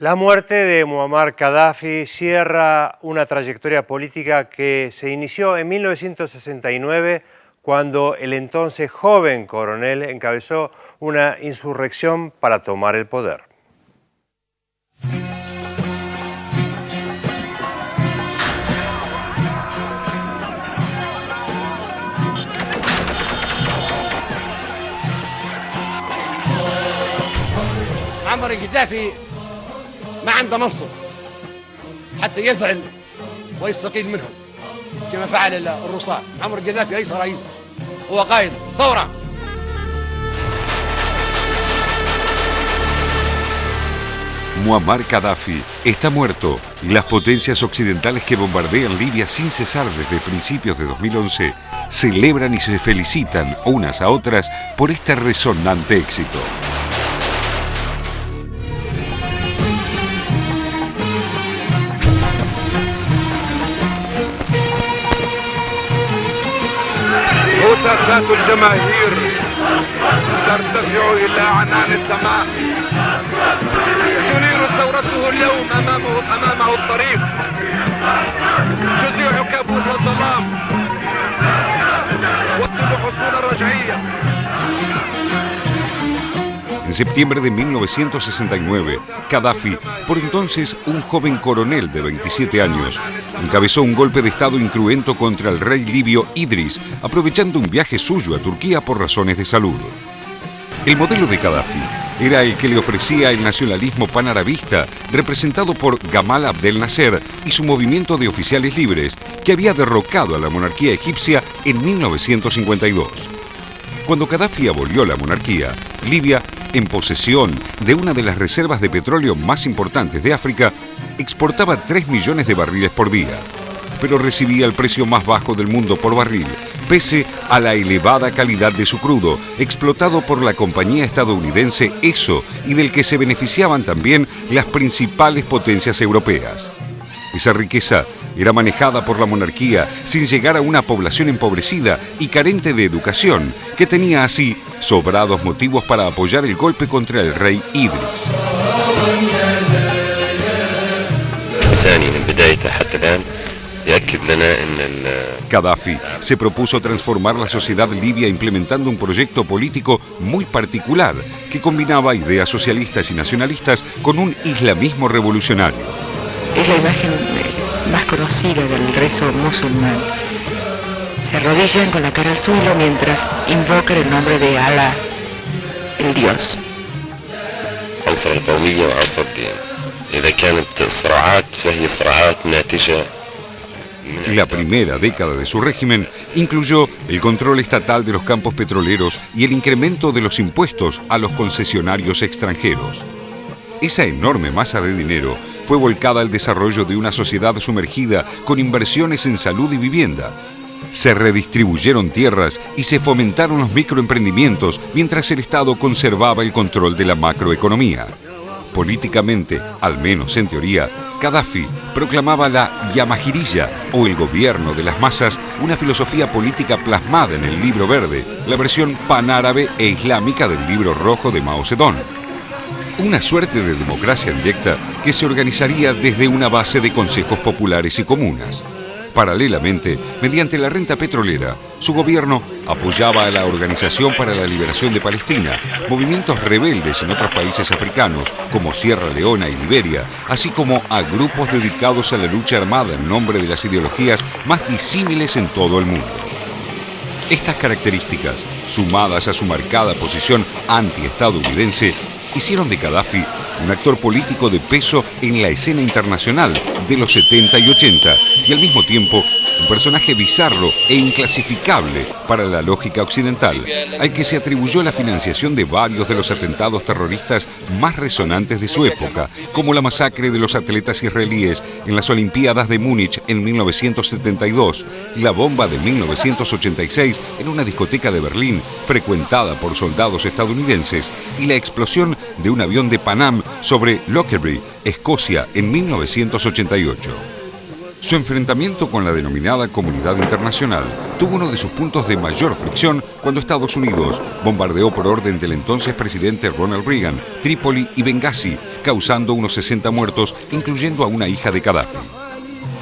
La muerte de Muammar Gaddafi cierra una trayectoria política que se inició en 1969 cuando el entonces joven coronel encabezó una insurrección para tomar el poder. معمر القذافي ما عنده منصب حتى يزعل ويستقيل منهم كما فعل الروسان. معمر القذافي ليس رئيس، هو قائد ثورة. Muammar Gaddafi está muerto y las potencias occidentales que bombardean Libia sin cesar desde principios de 2011 celebran y se felicitan unas a otras por este resonante éxito. هتافات الجماهير ترتفع إلى عنان السماء، تنير ثورته اليوم أمامه الطريق، تزيح كابوس الظلام وتطلب حصول الرجعية. En septiembre de 1969, Gaddafi, por entonces un joven coronel de 27 años, encabezó un golpe de Estado incruento contra el rey libio Idris, aprovechando un viaje suyo a Turquía por razones de salud. El modelo de Gaddafi era el que le ofrecía el nacionalismo panarabista, representado por Gamal Abdel Nasser y su movimiento de oficiales libres, que había derrocado a la monarquía egipcia en 1952. Cuando Gaddafi abolió la monarquía, Libia, en posesión de una de las reservas de petróleo más importantes de África, exportaba 3 millones de barriles por día, pero recibía el precio más bajo del mundo por barril, pese a la elevada calidad de su crudo, explotado por la compañía estadounidense ESSO y del que se beneficiaban también las principales potencias europeas. Esa riqueza era manejada por la monarquía sin llegar a una población empobrecida y carente de educación, que tenía así sobrados motivos para apoyar el golpe contra el rey Idris. Gaddafi se propuso transformar la sociedad libia implementando un proyecto político muy particular que combinaba ideas socialistas y nacionalistas con un islamismo revolucionario. Es la imagen más conocida del rezo musulmán. Se arrodillan con la cara al suelo mientras invocan el nombre de Alá, el Dios. La primera década de su régimen incluyó el control estatal de los campos petroleros y el incremento de los impuestos a los concesionarios extranjeros. Esa enorme masa de dinero fue volcada al desarrollo de una sociedad sumergida con inversiones en salud y vivienda. Se redistribuyeron tierras y se fomentaron los microemprendimientos mientras el Estado conservaba el control de la macroeconomía. Políticamente, al menos en teoría, Gaddafi proclamaba la Yamahiriya, o el gobierno de las masas, una filosofía política plasmada en el Libro Verde, la versión panárabe e islámica del Libro Rojo de Mao Zedong. Una suerte de democracia directa que se organizaría desde una base de consejos populares y comunas. Paralelamente, mediante la renta petrolera, su gobierno apoyaba a la Organización para la Liberación de Palestina, movimientos rebeldes en otros países africanos como Sierra Leona y Liberia, así como a grupos dedicados a la lucha armada en nombre de las ideologías más disímiles en todo el mundo. Estas características, sumadas a su marcada posición anti-estadounidense, hicieron de Gaddafi un actor político de peso en la escena internacional de los 70 y 80 y al mismo tiempo un personaje bizarro e inclasificable para la lógica occidental, al que se atribuyó la financiación de varios de los atentados terroristas más resonantes de su época, como la masacre de los atletas israelíes en las Olimpiadas de Múnich en 1972, la bomba de 1986 en una discoteca de Berlín frecuentada por soldados estadounidenses y la explosión de un avión de Pan Am sobre Lockerbie, Escocia, en 1988. Su enfrentamiento con la denominada comunidad internacional tuvo uno de sus puntos de mayor fricción cuando Estados Unidos bombardeó por orden del entonces presidente Ronald Reagan Trípoli y Bengasi, causando unos 60 muertos, incluyendo a una hija de Gaddafi.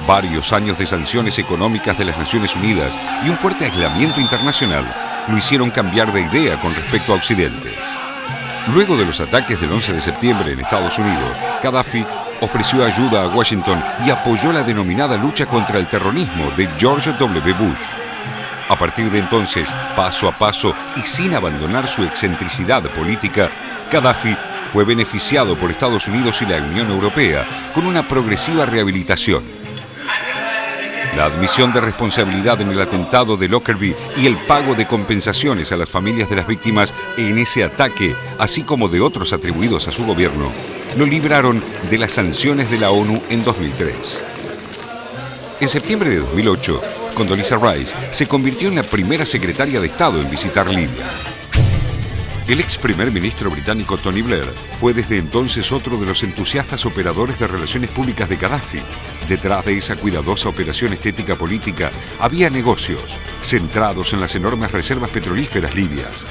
Varios años de sanciones económicas de las Naciones Unidas y un fuerte aislamiento internacional lo hicieron cambiar de idea con respecto a Occidente. Luego de los ataques del 11 de septiembre en Estados Unidos, Gaddafi ofreció ayuda a Washington y apoyó la denominada lucha contra el terrorismo de George W. Bush. A partir de entonces, paso a paso y sin abandonar su excentricidad política, Gaddafi fue beneficiado por Estados Unidos y la Unión Europea con una progresiva rehabilitación. La admisión de responsabilidad en el atentado de Lockerbie y el pago de compensaciones a las familias de las víctimas en ese ataque, así como de otros atribuidos a su gobierno, lo libraron de las sanciones de la ONU en 2003. En septiembre de 2008, Condoleezza Rice se convirtió en la primera secretaria de Estado en visitar Libia. El ex primer ministro británico Tony Blair fue desde entonces otro de los entusiastas operadores de relaciones públicas de Gaddafi. Detrás de esa cuidadosa operación estética política había negocios centrados en las enormes reservas petrolíferas libias.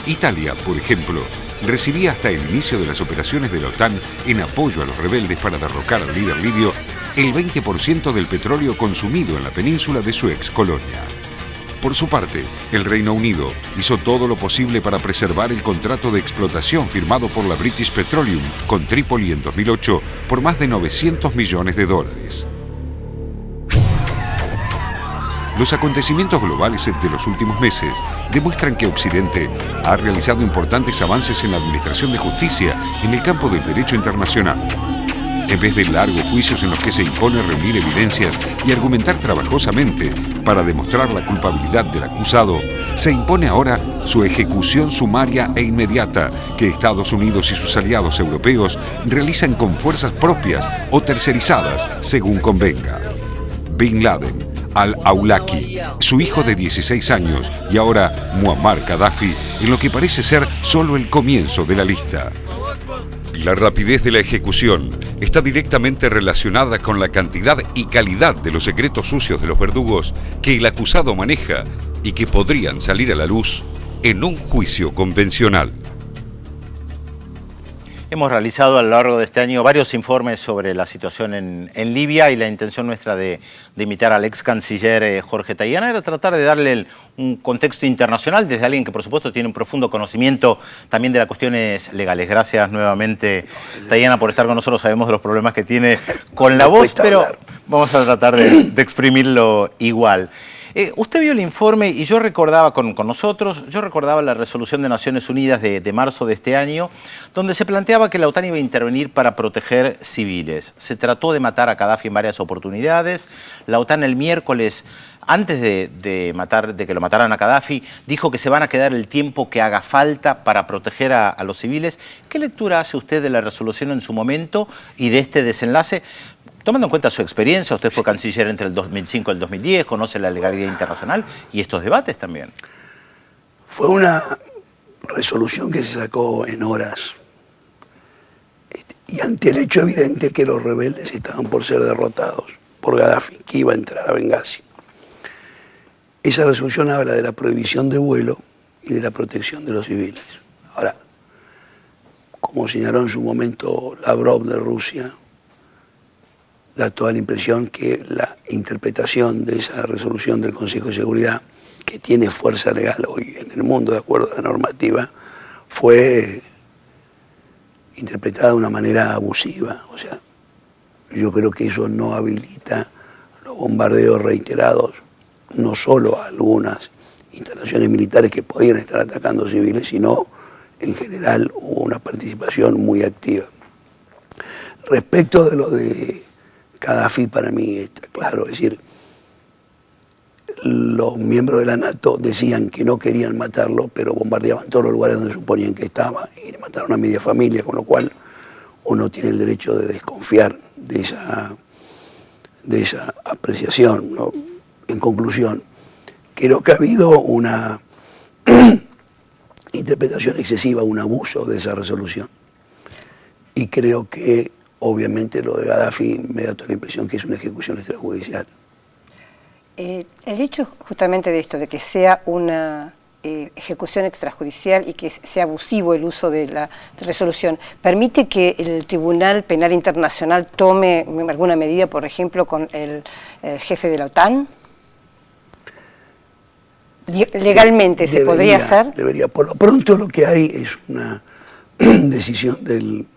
Italia, por ejemplo, recibía hasta el inicio de las operaciones de la OTAN en apoyo a los rebeldes para derrocar al líder libio el 20% del petróleo consumido en la península de su ex colonia. Por su parte, el Reino Unido hizo todo lo posible para preservar el contrato de explotación firmado por la British Petroleum con Trípoli en 2008 por más de 900 millones de dólares. Los acontecimientos globales de los últimos meses demuestran que Occidente ha realizado importantes avances en la administración de justicia en el campo del derecho internacional. En vez de largos juicios en los que se impone reunir evidencias y argumentar trabajosamente para demostrar la culpabilidad del acusado, se impone ahora su ejecución sumaria e inmediata que Estados Unidos y sus aliados europeos realizan con fuerzas propias o tercerizadas según convenga. Bin Laden, al-Awlaki, su hijo de 16 años y ahora Muammar Gaddafi, en lo que parece ser solo el comienzo de la lista. La rapidez de la ejecución está directamente relacionada con la cantidad y calidad de los secretos sucios de los verdugos que el acusado maneja y que podrían salir a la luz en un juicio convencional. Hemos realizado a lo largo de este año varios informes sobre la situación en Libia y la intención nuestra de invitar al ex canciller Jorge Tayana era tratar de darle un contexto internacional desde alguien que por supuesto tiene un profundo conocimiento también de las cuestiones legales. Gracias nuevamente Tayana por estar con nosotros, sabemos de los problemas que tiene con la voz, pero vamos a tratar de exprimirlo igual. Usted vio el informe y yo recordaba con nosotros, yo recordaba la resolución de Naciones Unidas de marzo de este año, donde se planteaba que la OTAN iba a intervenir para proteger civiles. Se trató de matar a Gaddafi en varias oportunidades. La OTAN el miércoles, antes de que lo mataran a Gaddafi, dijo que se van a quedar el tiempo que haga falta para proteger a los civiles. ¿Qué lectura hace usted de la resolución en su momento y de este desenlace? Tomando en cuenta su experiencia, usted fue canciller entre el 2005 y el 2010, conoce la legalidad internacional y estos debates también. Fue una resolución que se sacó en horas y ante el hecho evidente que los rebeldes estaban por ser derrotados por Gaddafi, que iba a entrar a Bengasi. Esa resolución habla de la prohibición de vuelo y de la protección de los civiles. Ahora, como señaló en su momento Lavrov de Rusia, da toda la impresión que la interpretación de esa resolución del Consejo de Seguridad, que tiene fuerza legal hoy en el mundo de acuerdo a la normativa, fue interpretada de una manera abusiva. O sea, yo creo que eso no habilita los bombardeos reiterados, no solo a algunas instalaciones militares que podían estar atacando civiles, sino en general hubo una participación muy activa. Respecto de lo de Gaddafi, para mí está claro, es decir, los miembros de la NATO decían que no querían matarlo, pero bombardeaban todos los lugares donde suponían que estaba y le mataron a media familia, con lo cual uno tiene el derecho de desconfiar de esa apreciación, ¿no? En conclusión, creo que ha habido una interpretación excesiva, un abuso de esa resolución y creo que obviamente lo de Gaddafi me da toda la impresión que es una ejecución extrajudicial. El hecho justamente de esto, de que sea una ejecución extrajudicial y que sea abusivo el uso de la resolución, ¿permite que el Tribunal Penal Internacional tome alguna medida, por ejemplo, con el jefe de la OTAN? ¿Legalmente se podría hacer? Debería. Por lo pronto lo que hay es una decisión del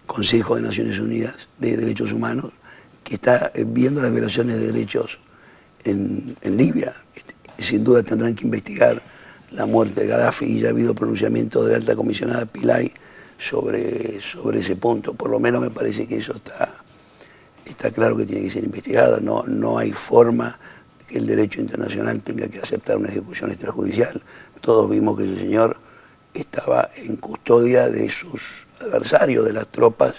Consejo de Naciones Unidas de Derechos Humanos que está viendo las violaciones de derechos en Libia. Sin duda tendrán que investigar la muerte de Gaddafi y ya ha habido pronunciamiento de la alta comisionada Pillay sobre ese punto. Por lo menos me parece que eso está claro que tiene que ser investigado. No hay forma que el derecho internacional tenga que aceptar una ejecución extrajudicial. Todos vimos que ese señor estaba en custodia de sus adversarios, de las tropas,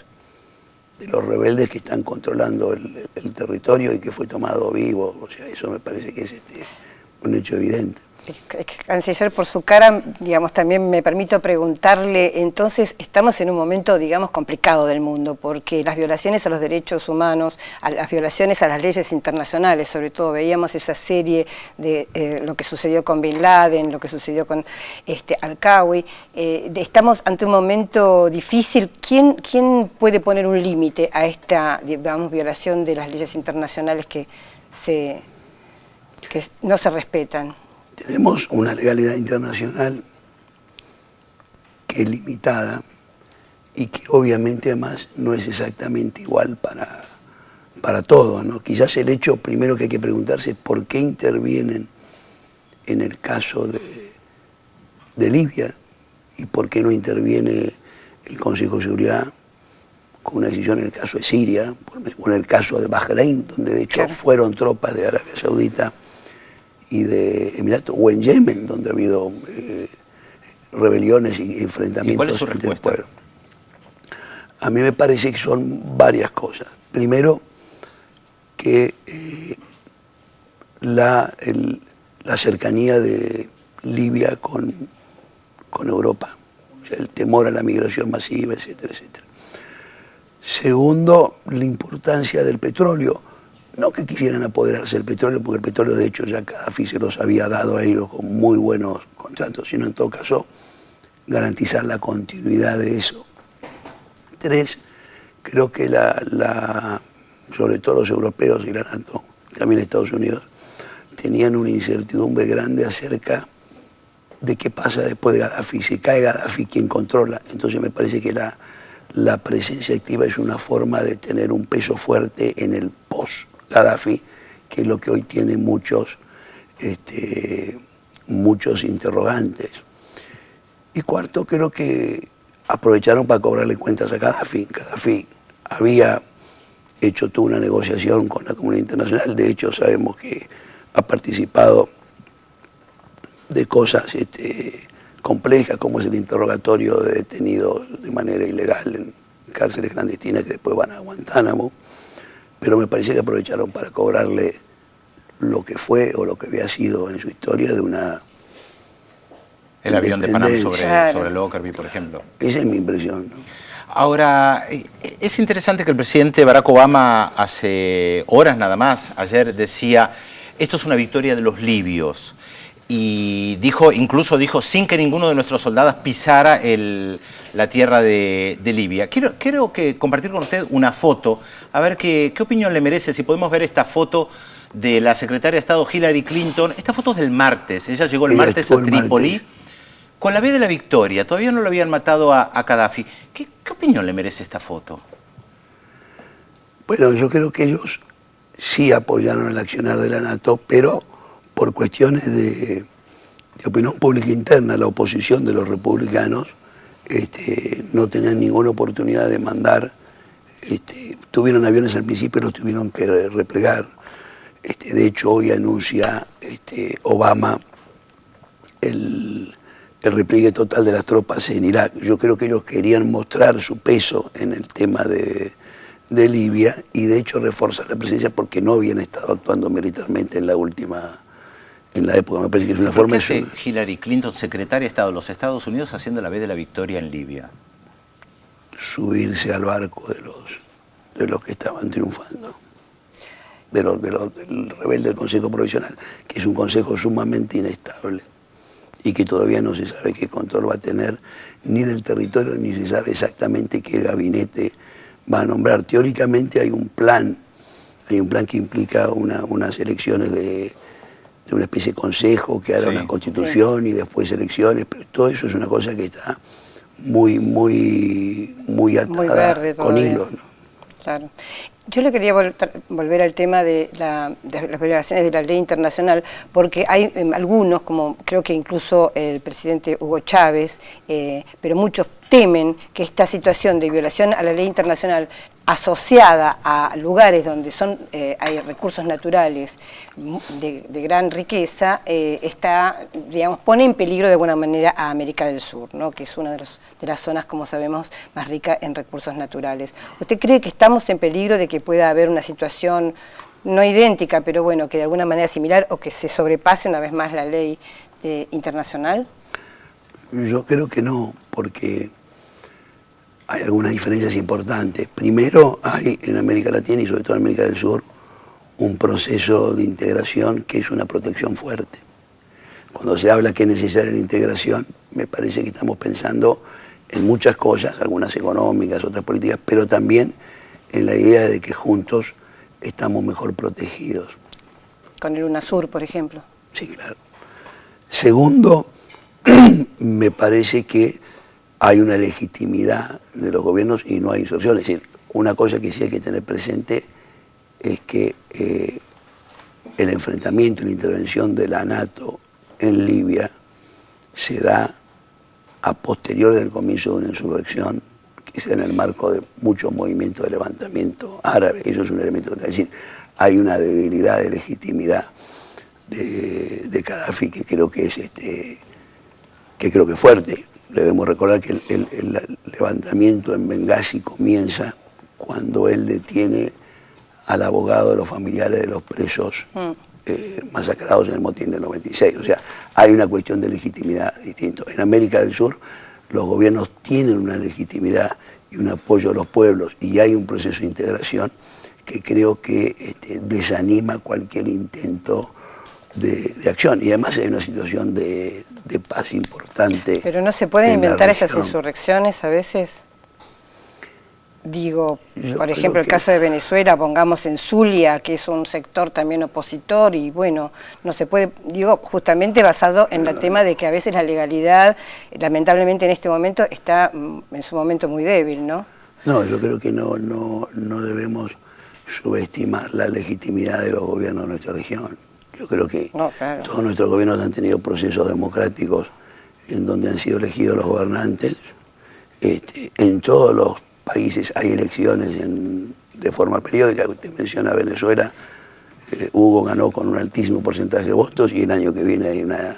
de los rebeldes que están controlando el territorio y que fue tomado vivo. O sea, eso me parece que es un hecho evidente. Canciller, por su cara, digamos, también me permito preguntarle, entonces estamos en un momento, digamos, complicado del mundo, porque las violaciones a los derechos humanos, las violaciones a las leyes internacionales, sobre todo veíamos esa serie de lo que sucedió con Bin Laden, lo que sucedió con Al-Qawi, estamos ante un momento difícil. ¿Quién puede poner un límite a esta, digamos, violación de las leyes internacionales que no se respetan? Tenemos una legalidad internacional que es limitada y que obviamente además no es exactamente igual para todos, ¿no? Quizás el hecho primero que hay que preguntarse es por qué intervienen en el caso de Libia y por qué no interviene el Consejo de Seguridad con una decisión en el caso de Siria, o en el caso de Bahrein, donde de hecho fueron tropas de Arabia Saudita y de Emiratos, o en Yemen, donde ha habido rebeliones y enfrentamientos ante el pueblo. A mí me parece que son varias cosas. Primero, que la cercanía de Libia con Europa, o sea, el temor a la migración masiva, etcétera, etcétera. Segundo, la importancia del petróleo. No que quisieran apoderarse del petróleo, porque el petróleo de hecho ya Gaddafi se los había dado a ellos con muy buenos contratos, sino en todo caso garantizar la continuidad de eso. Tres, creo que sobre todo los europeos y la NATO, también Estados Unidos, tenían una incertidumbre grande acerca de qué pasa después de Gaddafi. Si cae Gaddafi, ¿quién controla? Entonces me parece que la presencia activa es una forma de tener un peso fuerte en el post-Gaddafi, que es lo que hoy tiene muchos interrogantes. Y cuarto, creo que aprovecharon para cobrarle cuentas a Gaddafi. Gaddafi había hecho toda una negociación con la comunidad internacional, de hecho sabemos que ha participado de cosas complejas, como es el interrogatorio de detenidos de manera ilegal en cárceles clandestinas que después van a Guantánamo, pero me parece que aprovecharon para cobrarle lo que fue o lo que había sido en su historia de una... El avión de Panam sobre Lockerbie, por ejemplo. Esa es mi impresión, ¿no? Ahora, es interesante que el presidente Barack Obama hace horas nada más, ayer decía, esto es una victoria de los libios. Y incluso dijo, sin que ninguno de nuestros soldados pisara la tierra de Libia. Quiero compartir con usted una foto, a ver qué opinión le merece, si podemos ver esta foto de la secretaria de Estado Hillary Clinton. Esta foto es del martes, ella llegó el martes a Trípoli con la B de la victoria, todavía no lo habían matado a Gaddafi. ¿Qué opinión le merece esta foto? Bueno, yo creo que ellos sí apoyaron el accionar de la NATO, pero por cuestiones de opinión pública interna, la oposición de los republicanos no tenían ninguna oportunidad de mandar, tuvieron aviones al principio y los tuvieron que replegar. De hecho, hoy anuncia Obama el repliegue total de las tropas en Irak. Yo creo que ellos querían mostrar su peso en el tema de Libia y de hecho reforzar la presencia porque no habían estado actuando militarmente en la época. Me parece que es una forma... ¿Qué hace Hillary Clinton, secretaria de Estado de los Estados Unidos, haciendo la B de la victoria en Libia? Subirse al barco de los que estaban triunfando, del rebelde del Consejo Provisional, que es un consejo sumamente inestable, y que todavía no se sabe qué control va a tener ni del territorio, ni se sabe exactamente qué gabinete va a nombrar. Teóricamente hay un plan que implica unas elecciones de una especie de consejo que hará una constitución y después elecciones, pero todo eso es una cosa que está muy atada con hilos, ¿no? Claro. Yo le quería volver al tema de las violaciones de la ley internacional, porque hay algunos, como creo que incluso el presidente Hugo Chávez, pero muchos temen que esta situación de violación a la ley internacional asociada a lugares donde hay recursos naturales de gran riqueza, pone en peligro de alguna manera a América del Sur, ¿no? Que es una de las zonas, como sabemos, más rica en recursos naturales. ¿Usted cree que estamos en peligro de que pueda haber una situación no idéntica, pero bueno, que de alguna manera similar, o que se sobrepase una vez más la ley internacional? Yo creo que no, porque hay algunas diferencias importantes. Primero, hay en América Latina y sobre todo en América del Sur un proceso de integración que es una protección fuerte. Cuando se habla que es necesaria la integración, me parece que estamos pensando en muchas cosas, algunas económicas, otras políticas, pero también en la idea de que juntos estamos mejor protegidos. Con el UNASUR, por ejemplo. Sí, claro. Segundo, me parece que hay una legitimidad de los gobiernos y no hay insurrección. Es decir, una cosa que sí hay que tener presente es que el enfrentamiento y la intervención de la NATO en Libia se da a posteriori del comienzo de una insurrección que se da en el marco de muchos movimientos de levantamiento árabe. Eso es un elemento. Es decir, hay una debilidad de legitimidad de Gaddafi que creo que es fuerte. Debemos recordar que el levantamiento en Bengasi comienza cuando él detiene al abogado de los familiares de los presos masacrados en el motín del 96. O sea, hay una cuestión de legitimidad distinta. En América del Sur los gobiernos tienen una legitimidad y un apoyo a los pueblos y hay un proceso de integración que creo que desanima cualquier intento de acción. Y además hay una situación de paz importante. Pero no se pueden inventar esas insurrecciones a veces. Digo, por ejemplo, el caso de Venezuela, pongamos en Zulia, que es un sector también opositor, y bueno, no se puede, digo, justamente basado en el tema de que a veces la legalidad, lamentablemente en este momento, está en su momento muy débil, ¿no? No, yo creo que no debemos subestimar la legitimidad de los gobiernos de nuestra región. Yo creo que todos nuestros gobiernos han tenido procesos democráticos en donde han sido elegidos los gobernantes. En todos los países hay elecciones de forma periódica. Usted menciona Venezuela, Hugo ganó con un altísimo porcentaje de votos y el año que viene hay una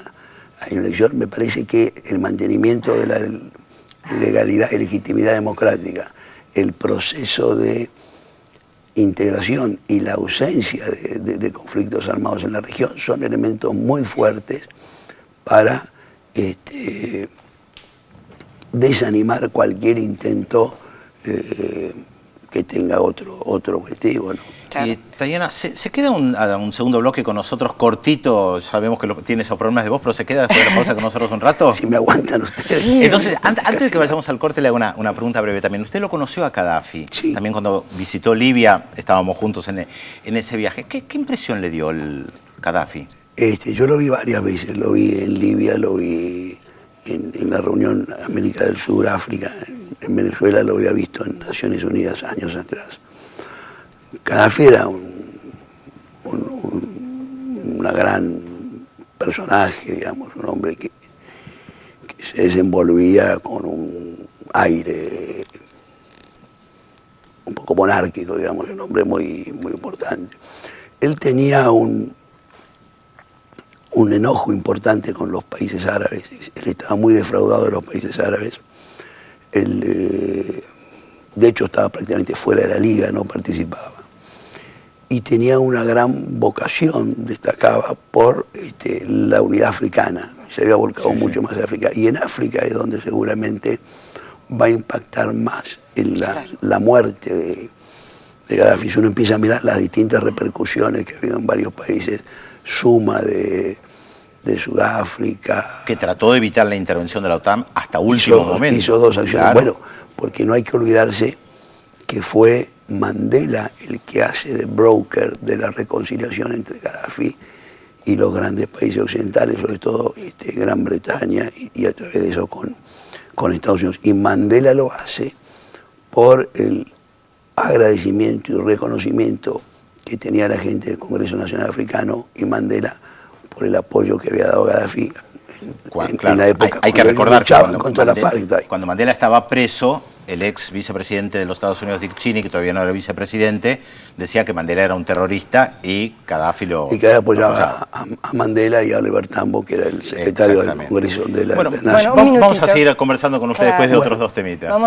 elección. Me parece que el mantenimiento de la legalidad y legitimidad democrática, el proceso de integración y la ausencia de conflictos armados en la región son elementos muy fuertes para desanimar cualquier intento que tenga otro objetivo, ¿no? Claro. Tayana, se queda un segundo bloque con nosotros cortito, sabemos que tiene esos problemas de voz, pero se queda después de la pausa con nosotros un rato. Si me aguantan ustedes. Entonces, antes de que vayamos al corte, le hago una pregunta breve también. Usted lo conoció a Gaddafi, sí. También cuando visitó Libia, estábamos juntos en ese viaje. ¿Qué impresión le dio el Gaddafi? Yo lo vi varias veces, lo vi en Libia, lo vi en la reunión América del Sur, África, en Venezuela lo había visto en Naciones Unidas años atrás. Gaddafi era una gran personaje, digamos, un hombre que se desenvolvía con un aire un poco monárquico, digamos, un hombre muy importante. Él tenía un enojo importante con los países árabes. Él estaba muy defraudado de los países árabes. Él, de hecho, estaba prácticamente fuera de la liga, no participaba. Y tenía una gran vocación, destacaba por la unidad africana. Se había volcado mucho más a África. Y en África es donde seguramente va a impactar más en la muerte de Gaddafi. Si uno empieza a mirar las distintas repercusiones que ha habido en varios países, suma de de Sudáfrica. Que trató de evitar la intervención de la OTAN hasta último momento. Hizo 2 acciones. Claro. Bueno, porque no hay que olvidarse que fue Mandela el que hace de broker de la reconciliación entre Gaddafi y los grandes países occidentales, sobre todo Gran Bretaña, y a través de eso con Estados Unidos. Y Mandela lo hace por el agradecimiento y reconocimiento que tenía la gente del Congreso Nacional Africano y Mandela por el apoyo que había dado Gaddafi en la época hay que recordar luchaban contra la apartheid. Cuando Mandela estaba preso, el ex vicepresidente de los Estados Unidos, Dick Cheney, que todavía no era vicepresidente, decía que Mandela era un terrorista y Gaddafi lo... Y que apoyaba a Mandela y a Oliver Tambo, que era el secretario del Congreso de la Nación. Vamos a seguir conversando con usted después de otros 2 temitas.